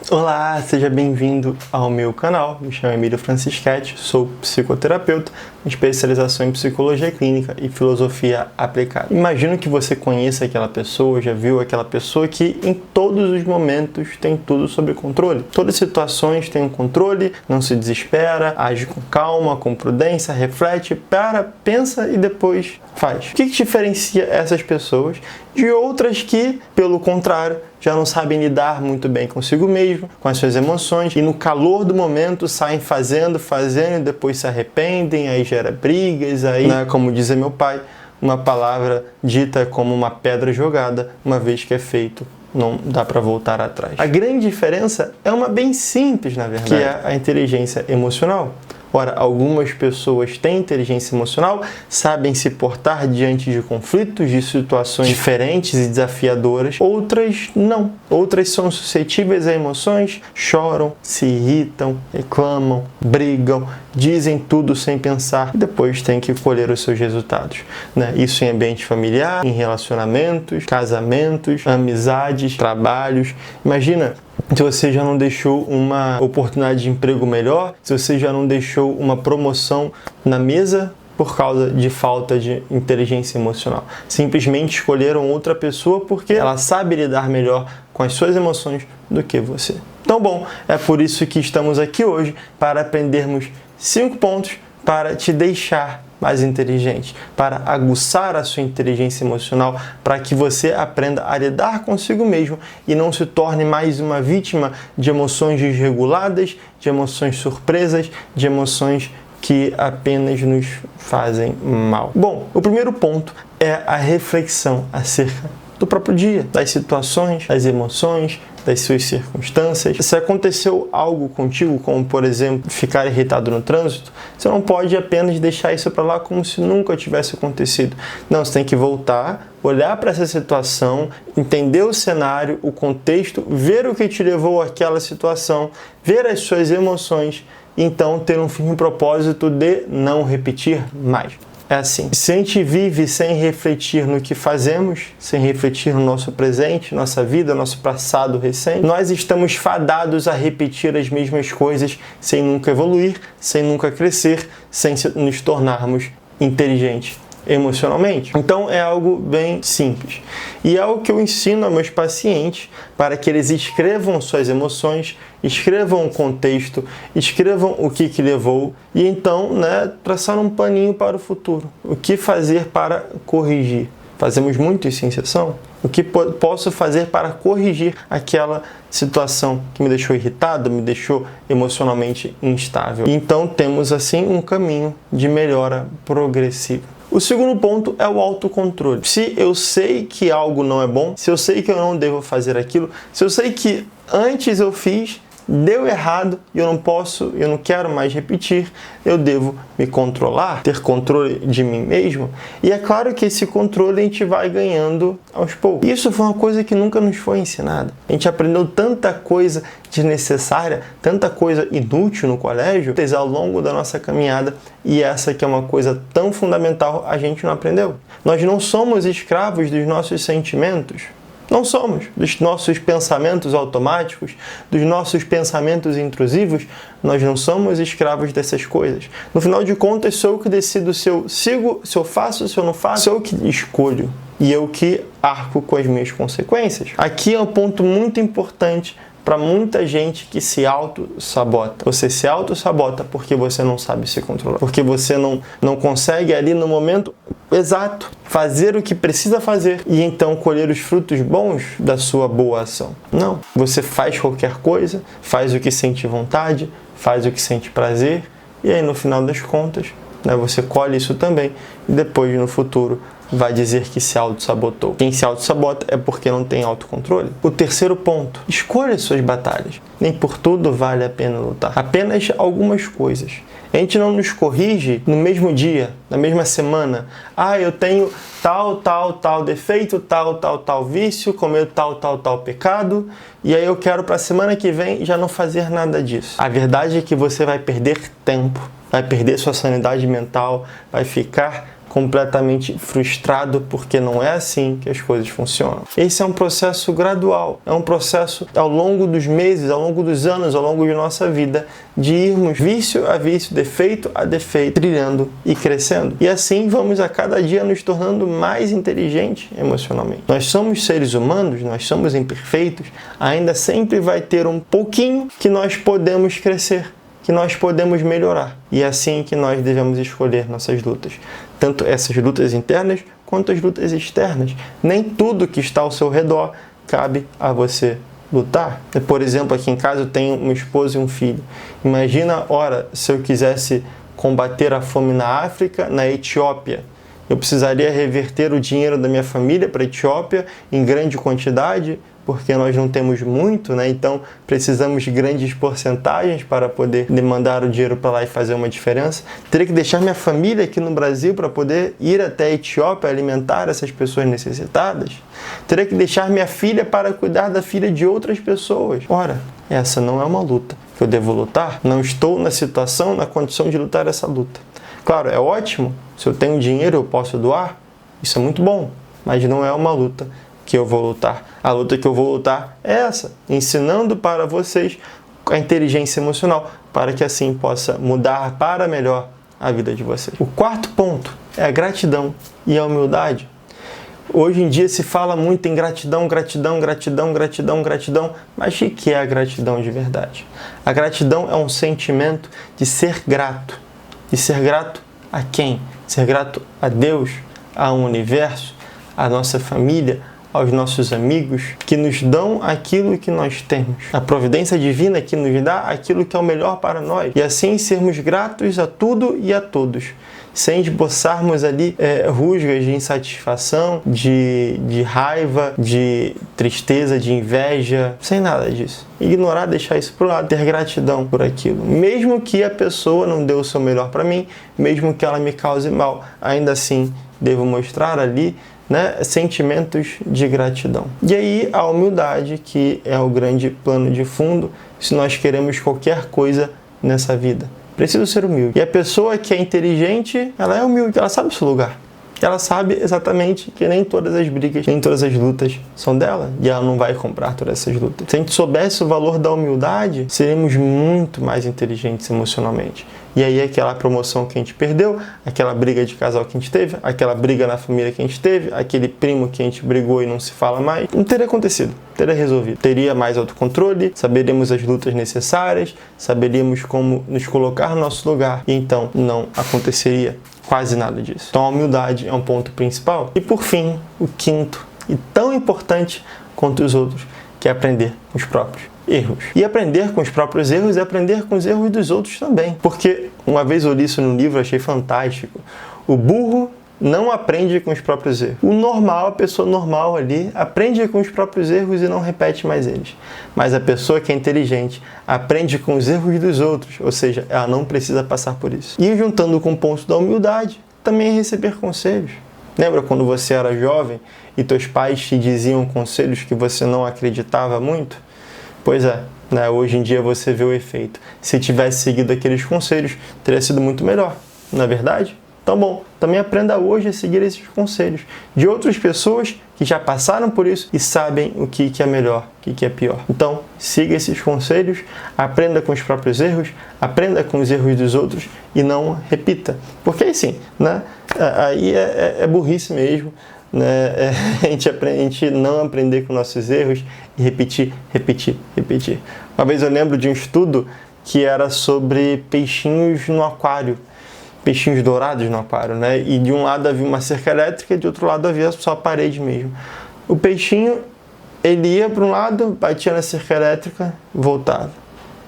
Olá, seja bem-vindo ao meu canal. Me chamo Emílio Francischetti, sou psicoterapeuta, com especialização em psicologia clínica e filosofia aplicada. Imagino que você conheça aquela pessoa, já viu aquela pessoa que em todos os momentos tem tudo sob controle. Todas as situações tem um controle, não se desespera, age com calma, com prudência, reflete, pensa e depois faz. O que diferencia essas pessoas de outras que, pelo contrário, já não sabem lidar muito bem consigo mesmo, com as suas emoções, e no calor do momento saem fazendo e depois se arrependem, aí gera brigas, aí, como dizia meu pai, uma palavra dita como uma pedra jogada, uma vez que é feito, não dá para voltar atrás. A grande diferença é uma bem simples, na verdade, que é a inteligência emocional. Ora, algumas pessoas têm inteligência emocional, sabem se portar diante de conflitos, de situações diferentes e desafiadoras. Outras não. Outras são suscetíveis a emoções, choram, se irritam, reclamam, brigam, dizem tudo sem pensar e depois têm que colher os seus resultados. Isso em ambiente familiar, em relacionamentos, casamentos, amizades, trabalhos. Imagina se você já não deixou uma oportunidade de emprego melhor, se você já não deixou uma promoção na mesa por causa de falta de inteligência emocional. Simplesmente escolheram outra pessoa porque ela sabe lidar melhor com as suas emoções do que você. Então, bom, é por isso que estamos aqui hoje, para aprendermos 5 pontos para te deixar mais inteligente, para aguçar a sua inteligência emocional, para que você aprenda a lidar consigo mesmo e não se torne mais uma vítima de emoções desreguladas, de emoções surpresas, de emoções que apenas nos fazem mal. Bom, o primeiro ponto é a reflexão acerca do próprio dia, das situações, das emoções, das suas circunstâncias. Se aconteceu algo contigo, como por exemplo, ficar irritado no trânsito, você não pode apenas deixar isso para lá como se nunca tivesse acontecido. Não, você tem que voltar, olhar para essa situação, entender o cenário, o contexto, ver o que te levou àquela situação, ver as suas emoções, e então ter um firme propósito de não repetir mais. É assim. Se a gente vive sem refletir no que fazemos, sem refletir no nosso presente, nossa vida, nosso passado recente, nós estamos fadados a repetir as mesmas coisas sem nunca evoluir, sem nunca crescer, sem nos tornarmos inteligentes emocionalmente. Então é algo bem simples. E é algo que eu ensino a meus pacientes para que eles escrevam suas emoções, escrevam o contexto, escrevam o que levou e então, traçar um planinho para o futuro. O que fazer para corrigir? Fazemos muito isso em sessão. O que posso fazer para corrigir aquela situação que me deixou irritado, me deixou emocionalmente instável? Então temos assim um caminho de melhora progressiva. O segundo ponto é o autocontrole. Se eu sei que algo não é bom, se eu sei que eu não devo fazer aquilo, se eu sei que antes eu fiz, deu errado e eu não quero mais repetir, eu devo me controlar, ter controle de mim mesmo. E é claro que esse controle a gente vai ganhando aos poucos. Isso foi uma coisa que nunca nos foi ensinada. A gente aprendeu tanta coisa desnecessária, tanta coisa inútil no colégio, ao longo da nossa caminhada, e essa que é uma coisa tão fundamental, a gente não aprendeu. Nós não somos escravos dos nossos sentimentos. Não somos. Dos nossos pensamentos automáticos, dos nossos pensamentos intrusivos, nós não somos escravos dessas coisas. No final de contas, sou eu que decido se eu sigo, se eu faço, se eu não faço, sou eu que escolho e eu que arco com as minhas consequências. Aqui é um ponto muito importante para muita gente que se auto-sabota. Você se auto-sabota porque você não sabe se controlar, porque você não consegue ali no momento exato fazer o que precisa fazer e então colher os frutos bons da sua boa ação. Não. Você faz qualquer coisa, faz o que sente vontade, faz o que sente prazer e aí no final das contas, você colhe isso também e depois no futuro vai dizer que se auto-sabotou. Quem se auto-sabota é porque não tem autocontrole. O terceiro ponto, escolha suas batalhas. Nem por tudo vale a pena lutar. Apenas algumas coisas. A gente não nos corrige no mesmo dia, na mesma semana. Eu tenho tal defeito, tal vício, comer tal pecado, e aí eu quero para a semana que vem já não fazer nada disso. A verdade é que você vai perder tempo, vai perder sua sanidade mental, vai ficar completamente frustrado porque não é assim que as coisas funcionam. Esse é um processo gradual, é um processo ao longo dos meses, ao longo dos anos, ao longo de nossa vida, de irmos vício a vício, defeito a defeito, trilhando e crescendo. E assim vamos a cada dia nos tornando mais inteligentes emocionalmente. Nós somos seres humanos, nós somos imperfeitos, ainda sempre vai ter um pouquinho que nós podemos crescer, que nós podemos melhorar. E é assim que nós devemos escolher nossas lutas. Tanto essas lutas internas, quanto as lutas externas. Nem tudo que está ao seu redor cabe a você lutar. Por exemplo, aqui em casa eu tenho uma esposa e um filho. Imagina, ora, se eu quisesse combater a fome na África, na Etiópia. Eu precisaria reverter o dinheiro da minha família para a Etiópia em grande quantidade, porque nós não temos muito, né? Então precisamos de grandes porcentagens para poder mandar o dinheiro para lá e fazer uma diferença. Teria que deixar minha família aqui no Brasil para poder ir até a Etiópia alimentar essas pessoas necessitadas. Teria que deixar minha filha para cuidar da filha de outras pessoas. Ora, essa não é uma luta que eu devo lutar. Não estou na situação, na condição de lutar essa luta. Claro, é ótimo, se eu tenho dinheiro eu posso doar, isso é muito bom, mas não é uma luta que eu vou lutar. A luta que eu vou lutar é essa, ensinando para vocês a inteligência emocional, para que assim possa mudar para melhor a vida de vocês. O quarto ponto é a gratidão e a humildade. Hoje em dia se fala muito em gratidão, gratidão, gratidão, gratidão, gratidão, mas o que é a gratidão de verdade? A gratidão é um sentimento de ser grato. E ser grato a quem? Ser grato a Deus, ao universo, à nossa família, aos nossos amigos, que nos dão aquilo que nós temos. A providência divina que nos dá aquilo que é o melhor para nós. E assim sermos gratos a tudo e a todos, sem esboçarmos ali rusgas de insatisfação, de raiva, de tristeza, de inveja, sem nada disso. Ignorar, deixar isso para o lado, ter gratidão por aquilo. Mesmo que a pessoa não dê o seu melhor para mim, mesmo que ela me cause mal, ainda assim devo mostrar ali, né, sentimentos de gratidão. E aí a humildade, que é o grande plano de fundo, se nós queremos qualquer coisa nessa vida. Preciso ser humilde. E a pessoa que é inteligente, ela é humilde, ela sabe o seu lugar. Ela sabe exatamente que nem todas as brigas, nem todas as lutas são dela. E ela não vai comprar todas essas lutas. Se a gente soubesse o valor da humildade, seríamos muito mais inteligentes emocionalmente. E aí aquela promoção que a gente perdeu, aquela briga de casal que a gente teve, aquela briga na família que a gente teve, aquele primo que a gente brigou e não se fala mais, não teria acontecido, teria resolvido. Teria mais autocontrole, saberíamos as lutas necessárias, saberíamos como nos colocar no nosso lugar, e então não aconteceria quase nada disso. Então a humildade é um ponto principal. E por fim, o quinto, e tão importante quanto os outros, que é aprender com os próprios erros. E aprender com os próprios erros é aprender com os erros dos outros também. Porque uma vez eu li isso no livro, achei fantástico. O burro não aprende com os próprios erros. O normal, a pessoa normal ali, aprende com os próprios erros e não repete mais eles. Mas a pessoa que é inteligente aprende com os erros dos outros, ou seja, ela não precisa passar por isso. E juntando com o ponto da humildade, também é receber conselhos. Lembra quando você era jovem e teus pais te diziam conselhos que você não acreditava muito? Pois é, né? Hoje em dia você vê o efeito. Se tivesse seguido aqueles conselhos, teria sido muito melhor, não é verdade? Então, bom, também aprenda hoje a seguir esses conselhos de outras pessoas que já passaram por isso e sabem o que é melhor, o que é pior. Então, siga esses conselhos, aprenda com os próprios erros, aprenda com os erros dos outros e não repita. Porque aí sim, né? Aí é burrice mesmo, né? A gente não aprender com nossos erros e repetir. Uma vez eu lembro de um estudo que era sobre peixinhos no aquário. Peixinhos dourados no aquário, né? E de um lado havia uma cerca elétrica e de outro lado havia só a parede mesmo. O peixinho, ele ia para um lado, batia na cerca elétrica, voltava.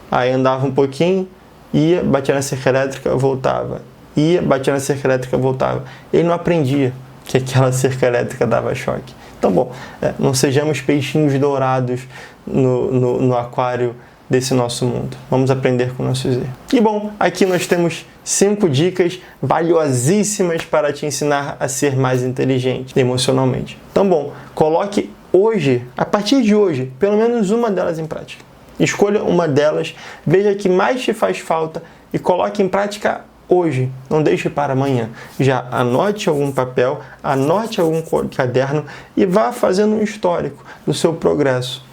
Aí andava um pouquinho, ia, batia na cerca elétrica, voltava. Ia, batia na cerca elétrica, voltava. Ele não aprendia que aquela cerca elétrica dava choque. Então, bom, não sejamos peixinhos dourados no aquário desse nosso mundo. Vamos aprender com nossos erros. E bom, aqui nós temos 5 dicas valiosíssimas para te ensinar a ser mais inteligente emocionalmente. Então, bom, coloque hoje, a partir de hoje, pelo menos uma delas em prática. Escolha uma delas, veja a que mais te faz falta e coloque em prática hoje, não deixe para amanhã. Já anote algum papel, anote algum caderno e vá fazendo um histórico do seu progresso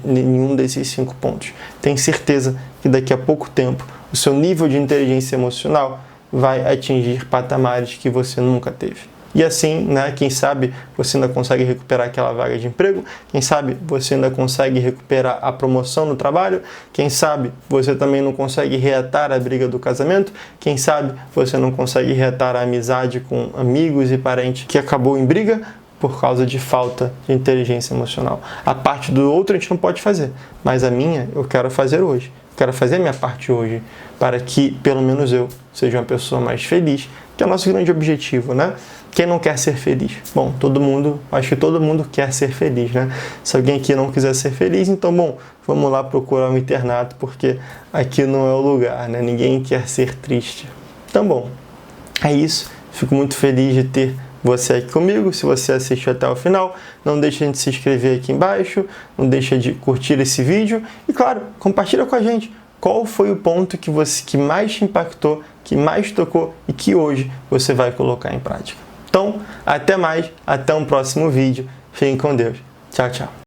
nenhum desses 5 pontos. Tenho certeza que daqui a pouco tempo o seu nível de inteligência emocional vai atingir patamares que você nunca teve. E assim, quem sabe você ainda consegue recuperar aquela vaga de emprego, quem sabe você ainda consegue recuperar a promoção no trabalho, quem sabe você também não consegue reatar a briga do casamento, quem sabe você não consegue reatar a amizade com amigos e parentes que acabou em briga por causa de falta de inteligência emocional. A parte do outro a gente não pode fazer, mas a minha eu quero fazer hoje. Quero fazer a minha parte hoje para que, pelo menos eu, seja uma pessoa mais feliz, que é o nosso grande objetivo, Quem não quer ser feliz? Bom, acho que todo mundo quer ser feliz, Se alguém aqui não quiser ser feliz, então, vamos lá procurar um internato, porque aqui não é o lugar, Ninguém quer ser triste. Então, é isso. Fico muito feliz de ter você aqui comigo. Se você assistiu até o final, não deixe de se inscrever aqui embaixo, não deixe de curtir esse vídeo e, claro, compartilha com a gente qual foi o ponto que mais te impactou, que mais tocou e que hoje você vai colocar em prática. Então, até mais, até um próximo vídeo. Fiquem com Deus. Tchau, tchau.